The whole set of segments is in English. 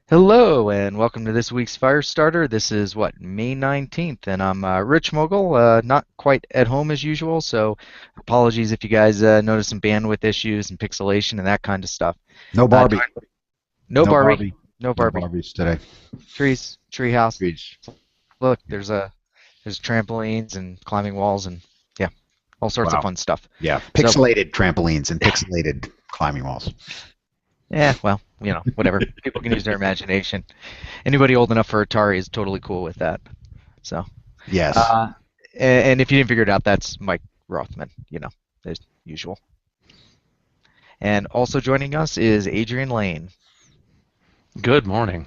Hello and welcome to this week's Firestarter. This is May 19th, and I'm Rich Mogul, not quite at home as usual, so apologies if you guys notice some bandwidth issues and pixelation and that kind of stuff. No Uh, Barbie. no No Barbie, Barbie. no No Barbie. Barbies today. Trees, tree house. Jeez. Look, there's trampolines and climbing walls and yeah, all sorts of Wow. fun stuff. Yeah. So Pixelated trampolines and pixelated climbing walls. yeah, well, whatever. People can use their imagination. Anybody old enough for Atari is totally cool with that. So. Yes. Uh, and if you didn't figure it out, that's Mike Rothman, as usual. And also joining us is Adrian Lane. Good morning.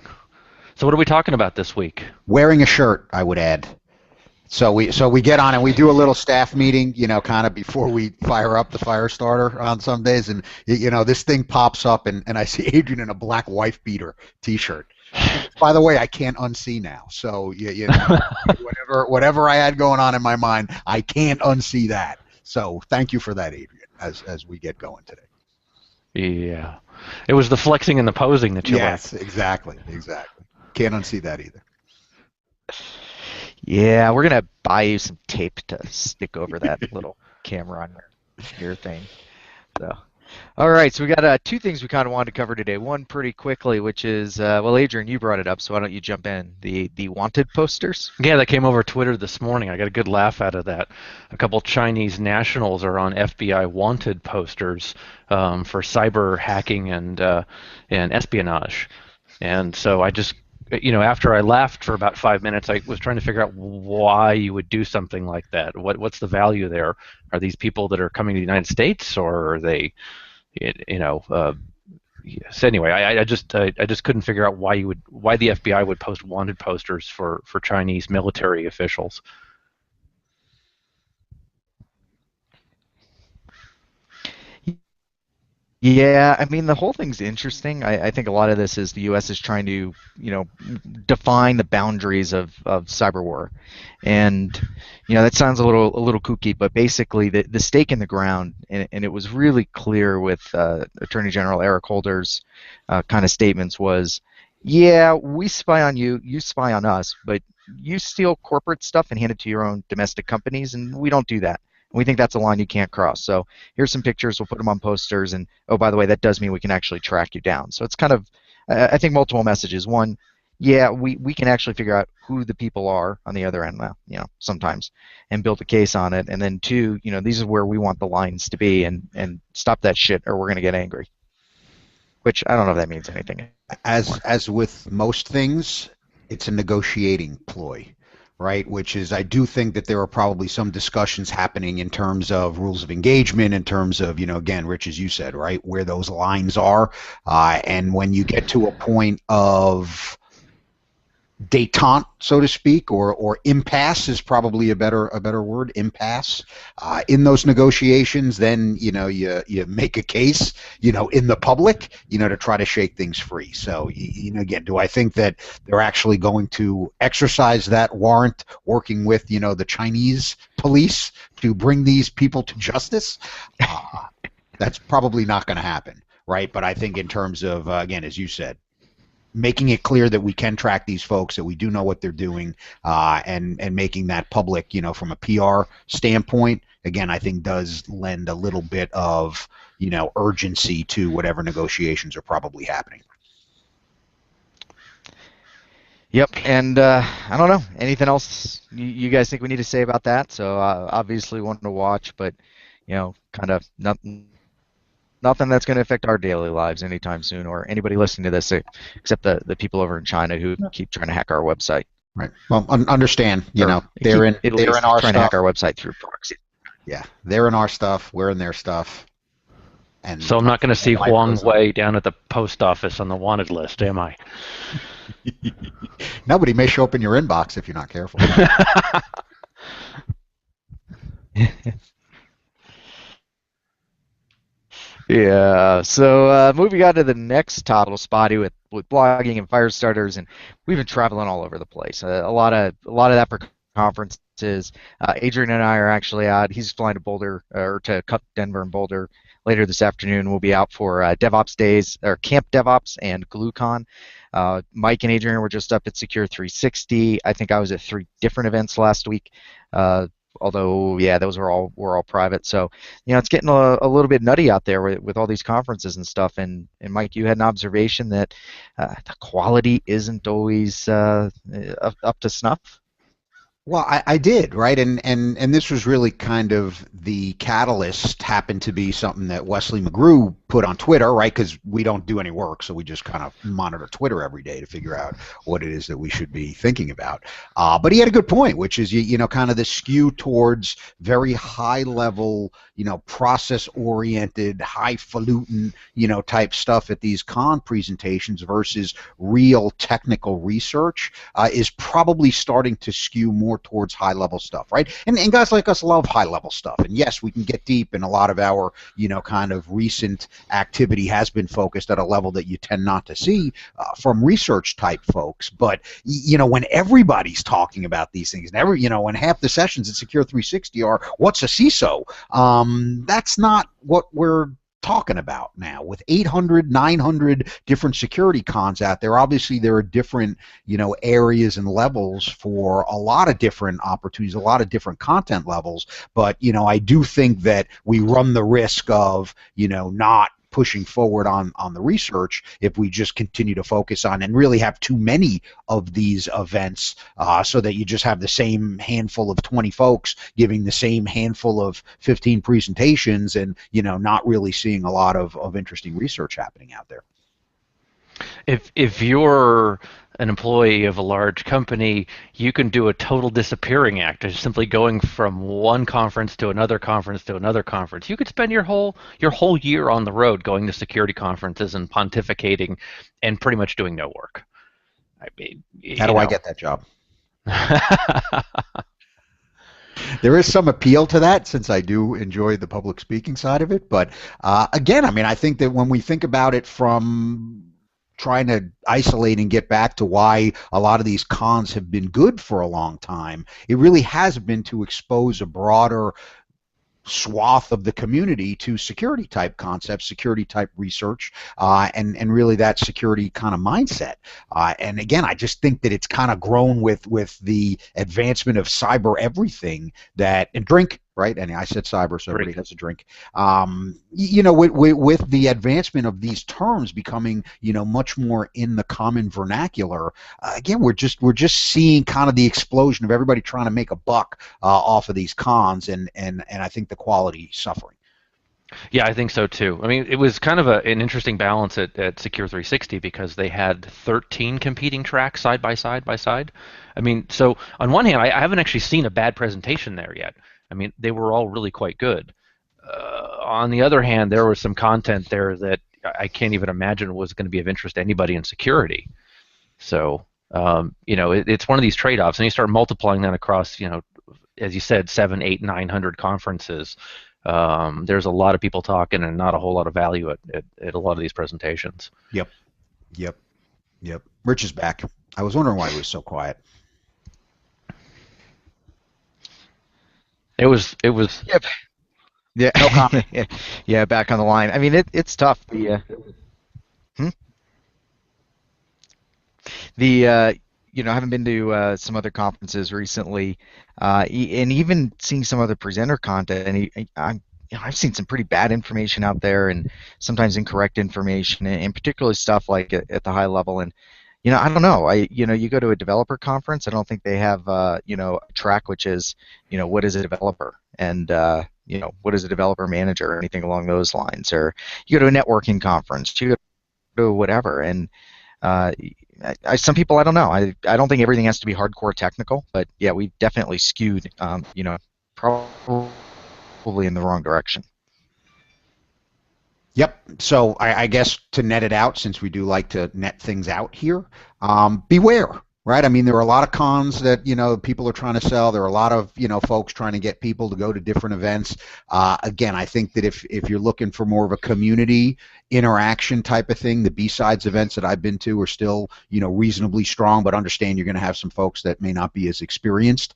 So what are we talking about this week? Wearing a shirt, I would add. So we get on and we do a little staff meeting, kind of before we fire up the fire starter on some days, and this thing pops up and I see Adrian in a black wife beater T-shirt. By the way, I can't unsee now. So whatever I had going on in my mind, I can't unsee that. So thank you for that, Adrian, as we get going today. Yeah. It was the flexing and the posing that you Yes, liked. exactly. Can't unsee that either. Yeah, we're gonna buy you some tape to stick over that little camera on your thing. So, all right, so we got two things we kind of wanted to cover today. One pretty quickly, which is well, Adrian, you brought it up, so why don't you jump in? The wanted posters. Yeah, that came over Twitter this morning. I got a good laugh out of that. A couple Chinese nationals are on FBI wanted posters for cyber hacking and espionage. And so I just, after I laughed for about 5 minutes, I was trying to figure out why you would do something like that. What's the value there? Are these people that are coming to the United States, or are they, you know? So anyway, I just couldn't figure out why the FBI would post wanted posters for Chinese military officials. Yeah, I mean the whole thing's interesting. I think a lot of this is the U.S. is trying to, define the boundaries of cyber war, and that sounds a little kooky, but basically the stake in the ground, and it was really clear with Attorney General Eric Holder's kind of statements was, yeah, we spy on you, you spy on us, but you steal corporate stuff and hand it to your own domestic companies, and we don't do that. We think that's a line you can't cross. So here's some pictures. We'll put them on posters. And oh, by the way, that does mean we can actually track you down. So it's kind of, I think, multiple messages. One, yeah, we can actually figure out who the people are on the other end, sometimes, and build a case on it. And then two, these are where we want the lines to be, and stop that shit, or we're going to get angry. Which I don't know if that means anything anymore. As with most things, it's a negotiating ploy, right? Which is, I do think that there are probably some discussions happening in terms of rules of engagement, in terms of, again, Rich, as you said, right, where those lines are. And when you get to a point of detente, so to speak, or impasse is probably a better word, impasse, in those negotiations, then you make a case, in the public, to try to shake things free. So again, do I think that they're actually going to exercise that warrant, working with the Chinese police to bring these people to justice? That's probably not going to happen, right? But I think in terms of, again, as you said, making it clear that we can track these folks, that we do know what they're doing, and making that public, from a PR standpoint, again, I think does lend a little bit of, urgency to whatever negotiations are probably happening. Yep, and I don't know. Anything else you guys think we need to say about that? So obviously one to watch, but kind of nothing that's going to affect our daily lives anytime soon, or anybody listening to this, except the people over in China who keep trying to hack our website. Right. Well, understand, Or they're keep in at they're least in our trying to hack stuff. our website through proxy. Yeah, they're in our stuff. We're in their stuff, So and I'm not going to see life Huang goes on. Wei down at the post office on the wanted list, am I? Nobody may show up in your inbox if you're not careful. Yeah. So moving on to the next topic, spotty with blogging and fire starters, and we've been traveling all over the place. A lot of that for conferences. Adrian and I are actually out. He's flying to Boulder or to Denver and Boulder later this afternoon, we'll be out for DevOps Days or Camp DevOps and GlueCon. Mike and Adrian were just up at Secure 360. I think I was at 3 different events last week. Although, yeah, those were all private. So, it's getting a little bit nutty out there with all these conferences and stuff. And Mike, you had an observation that the quality isn't always up to snuff. Well, I did, right? And this was really kind of the catalyst, happened to be something that Wesley McGrew put on Twitter, right? Because we don't do any work, so we just kind of monitor Twitter every day to figure out what it is that we should be thinking about. But he had a good point, which is, kind of the skew towards very high level, process-oriented, highfalutin, type stuff at these con presentations versus real technical research is probably starting to skew more towards high-level stuff, right? And guys like us love high-level stuff. And yes, we can get deep, and a lot of our, kind of recent activity has been focused at a level that you tend not to see from research-type folks. But, when everybody's talking about these things, and when half the sessions at Secure 360 are, what's a CISO? That's not what we're talking about now. With 800, 900 different security cons out there, obviously there are different, areas and levels for a lot of different opportunities, a lot of different content levels. But, I do think that we run the risk of, not pushing forward on the research if we just continue to focus on and really have too many of these events so that you just have the same handful of 20 folks giving the same handful of 15 presentations and, not really seeing a lot of interesting research happening out there. If you're an employee of a large company, you can do a total disappearing act, just simply going from one conference to another conference to another conference. You could spend your whole year on the road going to security conferences and pontificating and pretty much doing no work. I mean, how do I get that job? There is some appeal to that, since I do enjoy the public speaking side of it. But again, I think that when we think about it from trying to isolate and get back to why a lot of these cons have been good for a long time, it really has been to expose a broader swath of the community to security type concepts, security type research, and really that security kind of mindset. And again, I just think that it's kind of grown with the advancement of cyber everything and drink. Right, and I said cyber, so everybody has a drink. With the advancement of these terms becoming, much more in the common vernacular, again, we're just seeing kind of the explosion of everybody trying to make a buck off of these cons, and I think the quality suffering. Yeah, I think so too. I mean, it was kind of an interesting balance at Secure 360 because they had 13 competing tracks side by side by side. I mean, so on one hand, I haven't actually seen a bad presentation there yet. I mean, they were all really quite good. On the other hand, there was some content there that I can't even imagine was going to be of interest to anybody in security. So, it's one of these trade-offs, and you start multiplying that across, as you said, 700, 800, 900 conferences. There's a lot of people talking and not a whole lot of value at a lot of these presentations. Yep. Rich is back. I was wondering why he was so quiet. It was. Yep. Yeah. No comment. Yeah, back on the line. I mean, it's tough. I haven't been to some other conferences recently, and even seeing some other presenter content. And I've seen some pretty bad information out there, and sometimes incorrect information, and particularly stuff like at the high level. And I don't know. You go to a developer conference. I don't think they have a track which is what is a developer, and what is a developer manager, or anything along those lines. Or you go to a networking conference. You go to whatever, and some people, I don't know. I don't think everything has to be hardcore technical, but yeah, we've definitely skewed, probably in the wrong direction. Yep. So I guess to net it out, since we do like to net things out here, beware. right? I mean, there are a lot of cons that, people are trying to sell. There are a lot of, folks trying to get people to go to different events. Again, I think that if you're looking for more of a community interaction type of thing, the B-sides events that I've been to are still, reasonably strong, but understand you're going to have some folks that may not be as experienced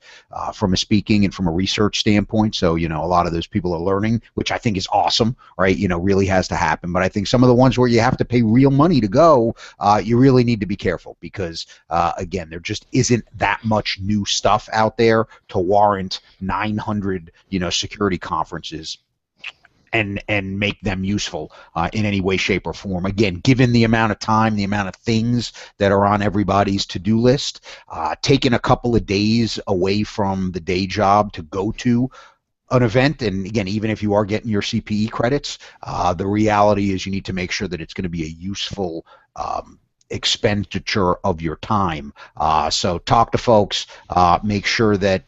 from a speaking and from a research standpoint. So, a lot of those people are learning, which I think is awesome, right? Really has to happen. But I think some of the ones where you have to pay real money to go, you really need to be careful because, again, there just isn't that much new stuff out there to warrant 900, security conferences and make them useful in any way, shape, or form. Again, given the amount of time, the amount of things that are on everybody's to-do list, taking a couple of days away from the day job to go to an event, and again, even if you are getting your CPE credits, the reality is you need to make sure that it's going to be a useful expenditure of your time. So talk to folks, make sure that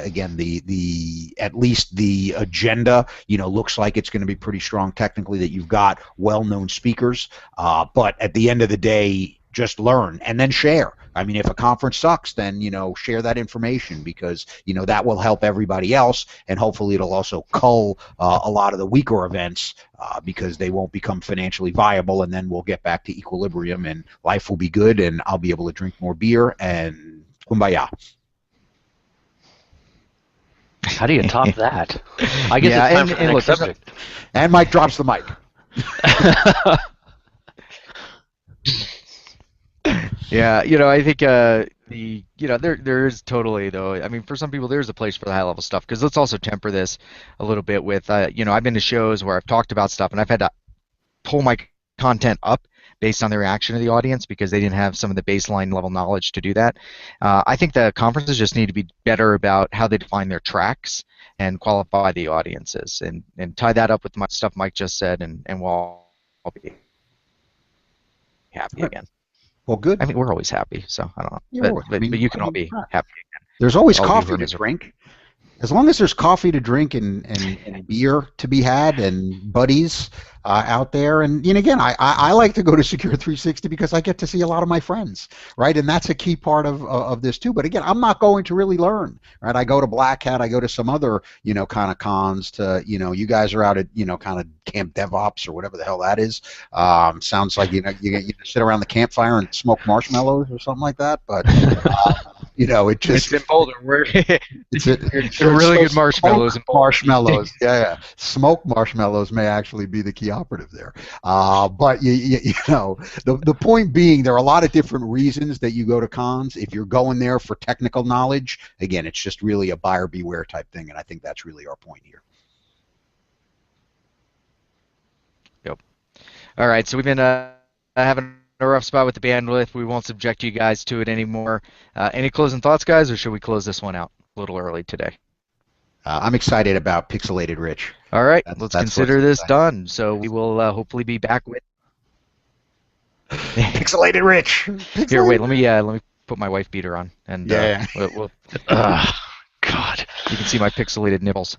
again the at least the agenda looks like it's going to be pretty strong technically, that you've got well-known speakers, but at the end of the day, just learn and then share. I mean, if a conference sucks, then share that information, because that will help everybody else, and hopefully it'll also cull a lot of the weaker events because they won't become financially viable, and then we'll get back to equilibrium and life will be good, and I'll be able to drink more beer and kumbaya. How do you top that? I guess Yeah, it's time for the and next look, subject. And Mike drops the mic. yeah, I think there is totally, though. I mean, for some people there's a place for the high level stuff, because let's also temper this a little bit with I've been to shows where I've talked about stuff and I've had to pull my content up based on the reaction of the audience because they didn't have some of the baseline level knowledge to do that. I think the conferences just need to be better about how they define their tracks and qualify the audiences, and tie that up with my stuff Mike just said, and we'll all be happy again. Well, good. I mean, we're always happy, so I don't know, Yeah, but well, but, but you can all be happy. there's always All of you who coffee are to miserable. drink. As long as there's coffee to drink and beer to be had and buddies out there. And again, I like to go to Secure 360 because I get to see a lot of my friends, right? And that's a key part of this too. But again, I'm not going to really learn, right? I go to Black Hat, I go to some other, kind of cons to, you guys are out at, kind of Camp DevOps or whatever the hell that is. Sounds like, you sit around the campfire and smoke marshmallows or something like that. But, it just, It's in Boulder. it's They're really good marshmallows in Boulder. marshmallows. Yeah. Smoked marshmallows may actually be the key operative there. But the point being, there are a lot of different reasons that you go to cons. If you're going there for technical knowledge, again, it's just really a buyer beware type thing, and I think that's really our point here. Yep. All right, so we've been having a rough spot with the bandwidth. We won't subject you guys to it anymore. Any closing thoughts, guys, or should we close this one out a little early today? I'm excited about Pixelated Rich. All right, That's let's what's consider this exciting. done. So we will hopefully be back with. Pixelated Rich. Here, wait. Pixelated. Let me put my wife beater on, and Yeah. God. you can see my pixelated nipples.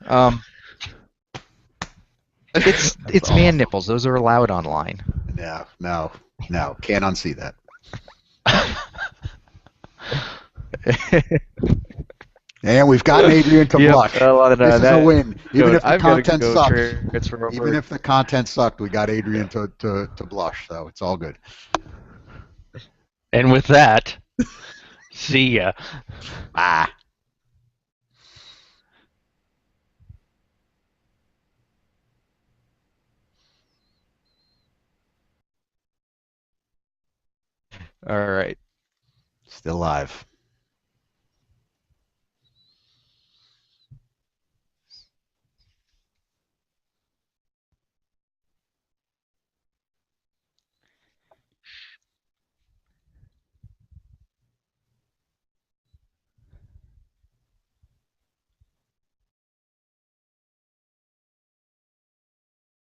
That's It's man nipples. Those are allowed online. No. Can't unsee that. And we've gotten Adrian to Yep, blush. This is a win. Even if the I've got to content go sucks. transfer over. Even if the content sucked, we got Adrian to blush. So it's all good. And with that, see ya. Bye. All right. Still live.